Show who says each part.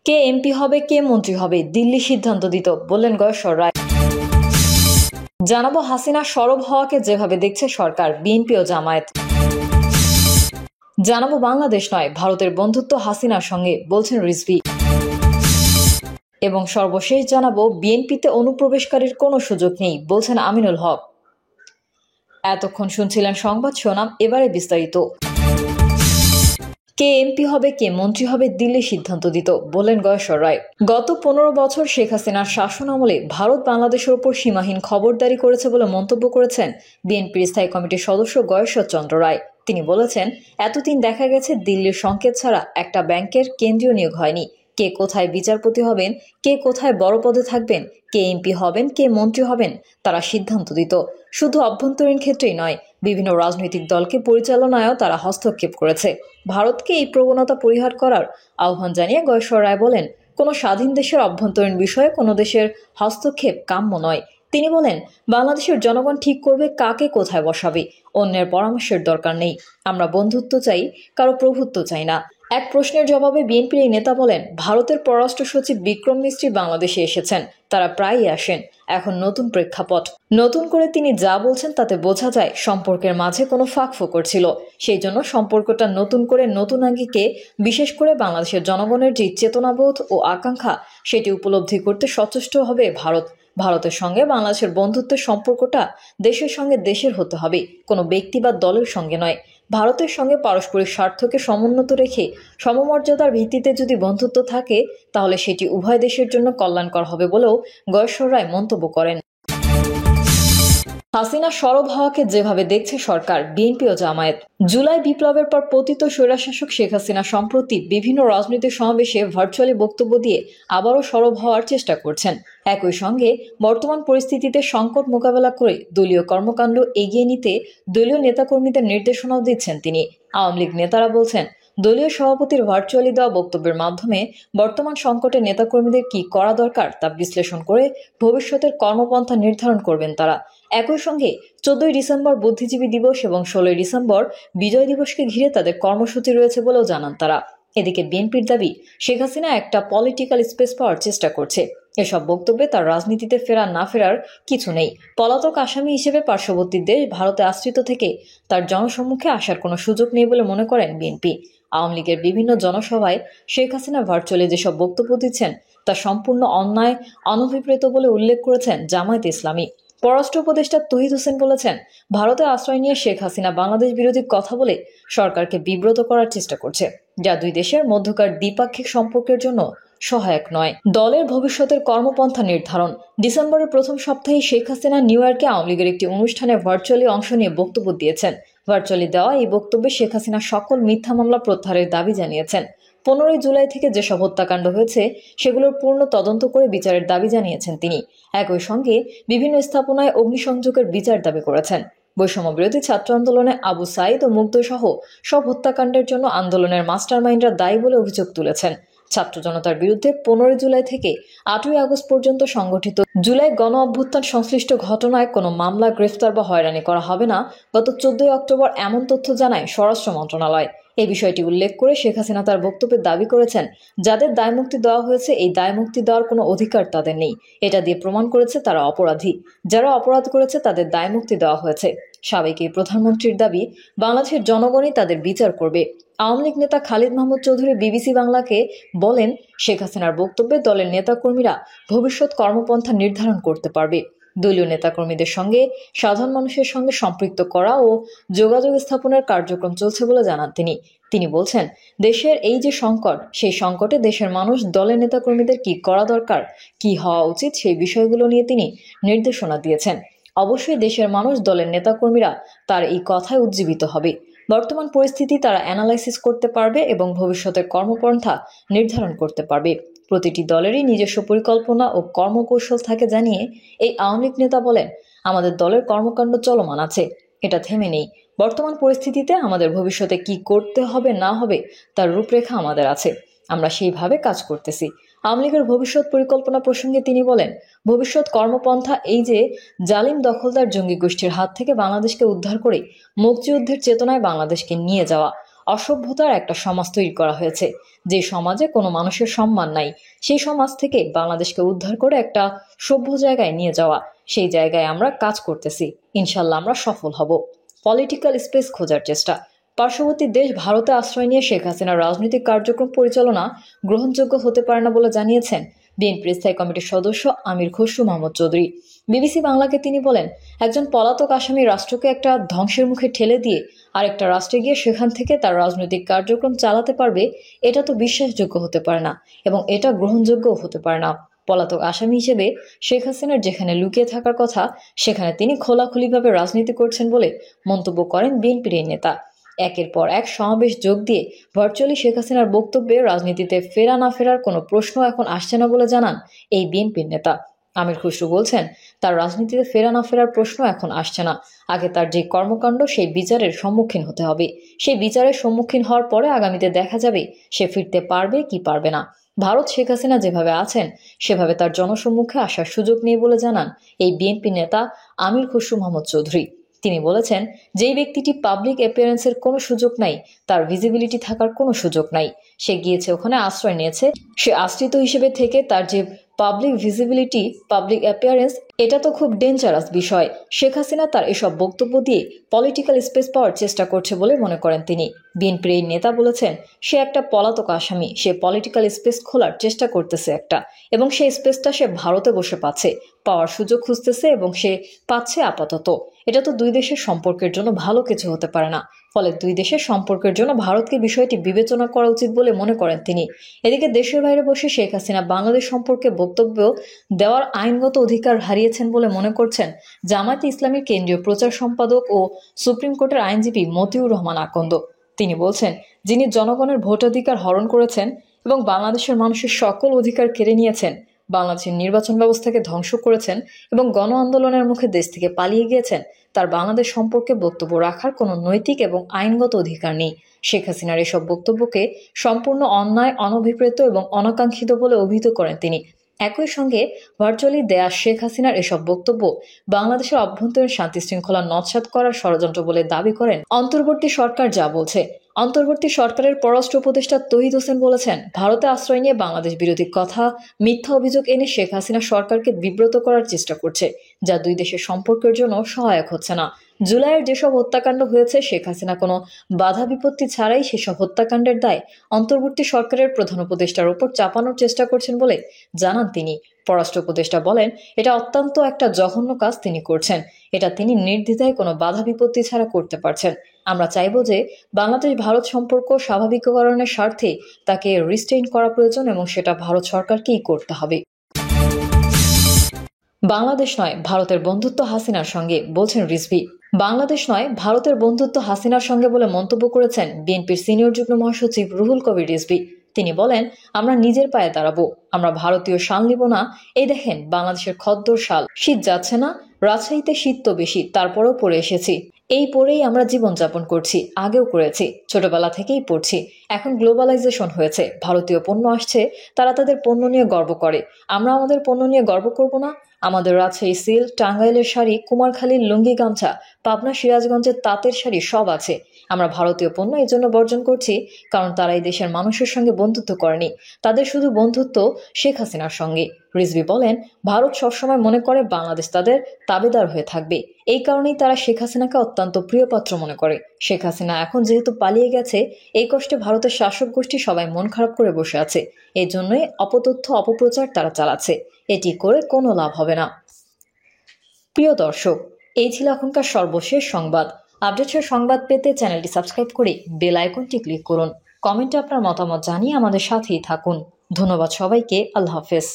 Speaker 1: কে MP হবে, কে মন্ত্রী হবে, দিল্লি সিদ্ধান্ত দিত, বললেন গয়েশ্বর রায়। জানাবো হাসিনা সরব হওয়াকে যেভাবে দেখছে সরকার, বিএনপি ও জামায়াত। জানাবো বাংলাদেশ নয়, ভারতের বন্ধুত্ব হাসিনার সঙ্গে, বলছেন রিজভী। এবং সর্বশেষ জানাবো বিএনপিতে অনুপ্রবেশকারীর কোনো সুযোগ নেই, বলছেন আমিনুল হক। এতক্ষণ শুনছিলেন সংবাদ শিরোনাম, এবারে বিস্তারিত। কে এমপি হবে, কে মন্ত্রী হবে, দিল্লি সিদ্ধান্ত দিত, বললেন গয়েশ্বর রায়। গত 15 বছর শেখ হাসিনার শাসন আমলে ভারত বাংলাদেশের ওপর সীমাহীন খবরদারি করেছে বলে মন্তব্য করেছেন বিএনপির স্থায়ী কমিটির সদস্য গয়েশ্বর চন্দ্র রায়। তিনি বলেছেন, এতদিন দেখা গেছে দিল্লির সংকেত ছাড়া একটা ব্যাংকের কেন্দ্রীয় নিয়োগ হয়নি। কে কোথায় বিচারপতি হবেন, কে কোথায় বড় পদে থাকবেন, কে এমপি হবেন, কে মন্ত্রী হবেন, তারা সিদ্ধান্ত দিত। শুধু অভ্যন্তরীণ ক্ষেত্রেই নয়, বিভিন্ন রাজনৈতিক দলকে পরিচালনায়ও তারা হস্তক্ষেপ করেছে। ভারতকে এই প্রবণতা পরিহার করার আহ্বান জানিয়ে গয়েশ্বর রায় বলেন, কোনো স্বাধীন দেশের অভ্যন্তরীণ বিষয়ে কোনো দেশের হস্তক্ষেপ কাম্য নয়। তিনি বলেন, বাংলাদেশের জনগণ ঠিক করবে কাকে কোথায় বসাবে, অন্যের পরামর্শের দরকার নেই। আমরা বন্ধুত্ব চাই, কারো প্রভুত্ব চাই না। এক প্রশ্নের জবাবে বিএনপির এই নেতা বলেন, ভারতের পররাষ্ট্র সচিব বিক্রম মিস্ত্রি বাংলাদেশে এসেছেন, তারা প্রায়ই আসেন। এখন নতুন প্রেক্ষাপট, নতুন করে তিনি যা বলছেন তাতে বোঝা যায় সম্পর্কের মাঝে কোনো ফাঁকফোকর ছিল। সেই জন্য সম্পর্কটা নতুন করে নতুন আঙ্গিকে, বিশেষ করে বাংলাদেশের জনগণের যে চেতনাবোধ ও আকাঙ্ক্ষা, সেটি উপলব্ধি করতে সচেষ্ট হবে ভারত। ভারতের সঙ্গে বাংলাদেশের বন্ধুত্বের সম্পর্কটা দেশের সঙ্গে দেশের হতে হবে, কোনো ব্যক্তি বা দলের সঙ্গে নয়। ভারতের সঙ্গে পারস্পরিক স্বার্থকে সমুন্নত রেখে সমমর্যাদার ভিত্তিতে যদি বন্ধুত্ব থাকে, তাহলে সেটি উভয় দেশের জন্য কল্যাণকর হবে বলেও গয়েশ্বর রায় মন্তব্য করেন। হাসিনা সরব হওয়াকে যেভাবে দেখছে সরকার, বিএনপি ও জামায়াত। জুলাই বিপ্লবের পর পতিত স্বৈরশাসক শেখ হাসিনা সম্প্রতি বিভিন্ন রাজনৈতিক সমাবেশে ভার্চুয়ালি বক্তব্য দিয়ে আবারও সরব হওয়ার চেষ্টা করছেন। একই সঙ্গে বর্তমান পরিস্থিতিতে সংকট মোকাবেলা করে দলীয় কর্মকাণ্ড এগিয়ে নিতে দলীয় নেতাকর্মীদের নির্দেশনাও দিচ্ছেন তিনি। আওয়ামী লীগ নেতারা বলছেন, দলীয় সভাপতির ভার্চুয়ালি দেওয়া বক্তব্যের মাধ্যমে বর্তমান সংকটে নেতাকর্মীদের কি করা দরকার তা বিশ্লেষণ করে ভবিষ্যতের কর্মপন্থা নির্ধারণ করবেন তারা। একই সঙ্গে 14ই ডিসেম্বর বুদ্ধিজীবী দিবস এবং 16ই ডিসেম্বর বিজয় দিবসকে ঘিরে তাদের কর্মসূচি রয়েছে বলেও জানান তারা। এদিকে বিএনপির দাবি, শেখ হাসিনা একটা পলিটিক্যাল স্পেস পাওয়ার চেষ্টা করছে। এসব বক্তব্যে তার রাজনীতিতে ফেরা না ফেরার কিছু নেই। পলাতক আসামি হিসেবে পার্শ্ববর্তী দেশ ভারতে আশ্রিত থেকে তার জনসম্মুখে আসার কোনো সুযোগ নেই বলে মনে করেন বিএনপি। আওয়ামী লীগের বিভিন্ন জনসভায় শেখ হাসিনা ভার্চুয়ালি যেসব বক্তব্য দিচ্ছেন তা সম্পূর্ণ অন্যায়, অনভিপ্রেত বলে উল্লেখ করেছেন জামায়াত ইসলামী। পররাষ্ট্র উপদেষ্টা তৌহিদ হোসেন বলেছেন, ভারতে আশ্রয় নিয়ে শেখ হাসিনা বাংলাদেশ বিরোধী কথা বলে সরকারকে বিব্রত করার চেষ্টা করছে, যা দুই দেশের মধ্যকার দ্বিপাক্ষিক সম্পর্কের জন্য সহায়ক নয়। দলের ভবিষ্যতের কর্মপন্থা নির্ধারণ। ডিসেম্বরের প্রথম সপ্তাহে শেখ হাসিনা নিউ ইয়র্কে আওয়ামী লীগের একটি অনুষ্ঠানে ভার্চুয়ালি অংশ নিয়ে বক্তব্য দিয়েছেন। ভার্চুয়ালি দেওয়া এই বক্তব্যে শেখ হাসিনা সকল মিথ্যা মামলা প্রত্যাহারের দাবি জানিয়েছেন। 15ই জুলাই থেকে যেসব হত্যাকাণ্ড হয়েছে সেগুলোর পূর্ণ তদন্ত করে বিচারের দাবি জানিয়েছেন তিনি। একই সঙ্গে বিভিন্ন স্থাপনায় অগ্নিসংযোগের বিচার দাবি করেছেন। বৈষম্য বিরোধী ছাত্র আন্দোলনে আবু সাইদ ও মুগ্ধ সহ সব হত্যাকাণ্ডের জন্য আন্দোলনের মাস্টারমাইন্ডরা দায়ী বলে অভিযোগ তুলেছেন। ছাত্র জনতার বিরুদ্ধে 15ই জুলাই থেকে 8ই আগস্ট পর্যন্ত সংগঠিত জুলাই গণ অভ্যুত্থান সংশ্লিষ্ট ঘটনায় কোনো মামলা, গ্রেফতার বা হয়রানি করা হবে না গত 14ই অক্টোবর, এমন তথ্য জানায় স্বরাষ্ট্র মন্ত্রণালয়। এই বিষয়টি উল্লেখ করে শেখ হাসিনা তার বক্তব্যে দাবি করেছেন, যাদের দায়মুক্তি দেওয়া হয়েছে এই দায়মুক্তি দেওয়ার কোনো অধিকার তাদের নেই। এটা দিয়ে প্রমাণ করেছে তারা অপরাধী। যারা অপরাধ করেছে তাদের দায়মুক্তি দেওয়া হয়েছে। সাবেক এই প্রধানমন্ত্রীর দাবি, বাংলাদেশের জনগণই তাদের বিচার করবে। আওয়ামী লীগ নেতা খালিদ মাহমুদ চৌধুরী বিবিসি বাংলাকে বলেন, শেখ হাসিনার বক্তব্যে দলের নেতাকর্মীরা ভবিষ্যৎ কর্মপন্থা নির্ধারণ করতে পারবে। দলীয় নেতাকর্মীদের সঙ্গে সাধারণ মানুষের সঙ্গে সম্পৃক্ত করা ও যোগাযোগ স্থাপনের কার্যক্রম চলছে বলে জানান তিনি বলছেন, দেশের এই যে সংকট, সেই সংকটে দেশের মানুষ দলের নেতাকর্মীদের কি করা দরকার, কি হওয়া উচিত, সেই বিষয়গুলো নিয়ে তিনি নির্দেশনা দিয়েছেন। অবশ্যই দেশের মানুষ, দলের নেতাকর্মীরা তার এই কথায় উজ্জীবিত হবে। বর্তমান পরিস্থিতি তারা অ্যানালাইসিস করতে পারবে এবং ভবিষ্যতের কর্মপন্থা নির্ধারণ করতে পারবে। প্রতিটি দলেরই নিজস্ব পরিকল্পনা ও কর্মকৌশল থাকে জানিয়ে এই আওয়ামী লীগ নেতা বলেন, আমাদের দলের কর্মকাণ্ড চলমান আছে, এটা থেমে নেই। বর্তমান পরিস্থিতিতে আমাদের ভবিষ্যতে কি করতে হবে না হবে তার রূপরেখা আমাদের আছে, আমরা সেইভাবে কাজ করতেছি। আওয়ামী লীগের ভবিষ্যৎ পরিকল্পনা প্রসঙ্গে তিনি বলেন, ভবিষ্যৎ কর্মপন্থা এই যে জালিম দখলদার জঙ্গি গোষ্ঠীর হাত থেকে বাংলাদেশকে উদ্ধার করে মুক্তিযুদ্ধের চেতনায় বাংলাদেশকে নিয়ে যাওয়া। অসভ্যতার একটা সমাজ তৈরি করা হয়েছে, যে সমাজে কোনো মানুষের সম্মান নাই। সেই সমাজ থেকে বাংলাদেশকে উদ্ধার করে একটা সভ্য জায়গায় নিয়ে যাওয়া, সেই জায়গায় আমরা কাজ করতেছি। ইনশাল্লাহ আমরা সফল হব। পলিটিক্যাল স্পেস খোঁজার চেষ্টা। পার্শ্ববর্তী দেশ ভারতে আশ্রয় নিয়ে শেখ হাসিনার রাজনৈতিক কার্যক্রম পরিচালনা গ্রহণযোগ্য হতে পারে না বলে জানিয়েছেন বিএনপির স্থায়ী কমিটির সদস্য আমির খসরু মাহমুদ চৌধুরী। বিবিসি বাংলাকে তিনি বলেন, একজন পলাতক আসামি রাষ্ট্রকে একটা ধ্বংসের মুখে ঠেলে দিয়ে আরেকটা রাষ্ট্রে গিয়ে সেখান থেকে তার রাজনৈতিক কার্যক্রম চালাতে পারবে, এটা তো বিশ্বাসযোগ্য হতে পারে না এবং এটা গ্রহণযোগ্যও হতে পারে না। পলাতক আসামি হিসেবে শেখ হাসিনার যেখানে লুকিয়ে থাকার কথা, সেখানে তিনি খোলাখুলিভাবে রাজনীতি করছেন বলে মন্তব্য করেন বিএনপির এই নেতা। একের পর এক সমাবেশ যোগ দিয়ে ভার্চুয়ালি শেখ হাসিনার বক্তব্যে রাজনীতিতে ফেরা না ফেরার কোনো প্রশ্ন এখন আসছে না বলে জানান এই বিএনপির নেতা। আমির খসরু বলছেন, তার রাজনীতিতে ফেরা না ফেরার প্রশ্ন এখন আসছে না। আগে তার যে কর্মকাণ্ড সেই বিচারের সম্মুখীন হতে হবে। সেই বিচারের সম্মুখীন হওয়ার পরে আগামীতে দেখা যাবে সে ফিরতে পারবে কি পারবে না। ভারত শেখ হাসিনা যেভাবে আছেন সেভাবে তার জনসম্মুখে আসার সুযোগ নেই বলে জানান এই বিএনপি নেতা আমির খসরু মাহমুদ চৌধুরী। তিনি বলেছেন, যেই ব্যক্তিটি পাবলিক অ্যাপিয়ারেন্সের কোনো সুযোগ নাই, তার ভিজিবিলিটি থাকার কোনো সুযোগ নাই। সে গিয়েছে, ওখানে আশ্রয় নিয়েছে, সে আশ্রিত হিসেবে থেকে তার যে পাবলিক ভিজিবিলিটি, পাবলিক অ্যাপিয়ারেন্স, এটা তো খুব ডেঞ্জারাস বিষয়। শেখ হাসিনা তার এসব বক্তব্য দিয়ে পলিটিক্যাল স্পেস পাওয়ার চেষ্টা করছে বলে মনে করেন তিনি। বিএনপির এই নেতা বলেছেন, সে একটা পলাতক আসামি, সে পলিটিক্যাল স্পেস খোলার চেষ্টা করতেছে একটা, এবং সেই স্পেসটা সে ভারতে বসে পাওয়ার সুযোগ খুঁজতেছে এবং সে পাচ্ছে আপাতত। এটা তো দুই দেশের সম্পর্কের জন্য ভালো কিছু হতে পারে না। ফলে দুই দেশের সম্পর্কের জন্য ভারতকে বিষয়টি বিবেচনা করা উচিত বলে মনে করেন তিনি। এদিকে দেশের বাইরে বসে শেখ হাসিনা বাংলাদেশ সম্পর্কে বক্তব্য দেওয়ার আইনগত অধিকার হারিয়েছেন বলে মনে করছেন জামায়াতে ইসলামীর কেন্দ্রীয় প্রচার সম্পাদক ও সুপ্রিম কোর্টের আইনজীবী মতিউর রহমান আকন্দ। তিনি বলছেন, যিনি জনগণের ভোটাধিকার হরণ করেছেন এবং বাংলাদেশের মানুষের সকল অধিকার কেড়ে নিয়েছেন, বাংলাদেশের নির্বাচন ব্যবস্থাকে ধ্বংস করেছেন এবং গণ আন্দোলনের মুখে দেশ থেকে পালিয়ে গিয়েছেন, তার বাংলাদেশ সম্পর্কে বক্তব্য রাখার কোনো নৈতিক এবং আইনগত অধিকার নেই। শেখ হাসিনার এসব বক্তব্যকে সম্পূর্ণ অন্যায়, অনভিপ্রেত এবং অনাকাঙ্ক্ষিত বলে অভিহিত করেন তিনি। একই সঙ্গে ভার্চুয়ালি দেয়া শেখ হাসিনার এসব বক্তব্য বাংলাদেশের অভ্যন্তরীণ শান্তি শৃঙ্খলা নস্যাৎ করার ষড়যন্ত্র বলে দাবি করেন অন্তর্বর্তী সরকার যা বলছে। অন্তর্বর্তী সরকারের পররাষ্ট্র উপদেষ্টা তৌহিদ হোসেন বলেছেন, ভারতে আশ্রয় নিয়ে বাংলাদেশ বিরোধী কথা, মিথ্যা অভিযোগ এনে শেখ হাসিনা সরকারকে বিব্রত করার চেষ্টা করছে, যা দুই দেশের সম্পর্কের জন্য সহায়ক হচ্ছে না। জুলাইয়ের যেসব হত্যাকাণ্ড হয়েছে, শেখ হাসিনা কোনো বাধা বিপত্তি ছাড়াই সেসব হত্যাকাণ্ডের দায় অন্তর্বর্তী সরকারের প্রধান উপদেষ্টার ওপর চাপানোর চেষ্টা করছেন বলে জানান তিনি। পররাষ্ট্র উপদেষ্টা বলেন, এটা অত্যন্ত একটা জঘন্য কাজ তিনি করছেন। এটা তিনি নির্দ্বিধায় কোনো বাধা বিপত্তি ছাড়া করতে পারছেন। আমরা চাইব যে বাংলাদেশ ভারত সম্পর্ক স্বাভাবিকীকরণের স্বার্থে তাকে রিস্টেইন করা প্রয়োজন এবং সেটা ভারত সরকারকেই করতে হবে। বাংলাদেশ নয় ভারতের বন্ধুত্ব হাসিনার সঙ্গে, বলছেন রিজভী। বাংলাদেশ নয় ভারতের বন্ধুত্ব হাসিনার সঙ্গে বলে মন্তব্য করেছেন বিএনপির সিনিয়র যুগ্ম মহাসচিব রুহুল কবির রিজভী। তিনি বলেন, আমরা নিজের পায়ে দাঁড়াবো, আমরা ভারতীয় শাল নিব না। এই দেখেন বাংলাদেশের খদ্দর শাল, শীত যাচ্ছে না, রাজশাহীতে শীত তো বেশি, তারপরেও পরে এসেছি। এই পরেই আমরা জীবনযাপন করছি, আগেও করেছি, ছোটবেলা থেকেই পড়ছি। এখন গ্লোবালাইজেশন হয়েছে, ভারতীয় পণ্য আসছে, তারা তাদের পণ্য নিয়ে গর্ব করে। আমরা আমাদের পণ্য নিয়ে গর্ব করব না? আমাদের রাজশাহী সিল্ক, টাঙ্গাইলের শাড়ি, কুমারখালীর লুঙ্গি গামছা, পাবনা সিরাজগঞ্জের তাঁতের শাড়ি সব আছে। আমরা ভারতীয় পণ্য এই জন্য বর্জন করছি কারণ তারা এই দেশের মানুষের সঙ্গে বন্ধুত্ব করেনি, তাদের শুধু বন্ধুত্ব শেখ হাসিনার সঙ্গে। রিজভী বলেন, ভারত সবসময় মনে করে বাংলাদেশ তাদের তাবেদার হয়ে থাকবে। এই কারণেই তারা শেখ হাসিনাকে অত্যন্ত প্রিয়পাত্র মনে করে। শেখ হাসিনা এখন যেহেতু পালিয়ে গেছে, এই কষ্টে ভারতের শাসক গোষ্ঠী সবাই মন খারাপ করে বসে আছে। এই জন্যই অপতথ্য, অপপ্রচার তারা চালাচ্ছে। এটি করে কোনো লাভ হবে না। প্রিয় দর্শক, এই ছিল এখনকার সর্বশেষ সংবাদ। আপডেটের সংবাদ পেতে চ্যানেলটি সাবস্ক্রাইব করে বেল আইকনটি ক্লিক করুন। কমেন্টে আপনার মতামত জানিয়ে আমাদের সাথেই থাকুন। ধন্যবাদ সবাইকে। আল্লাহ হাফেজ।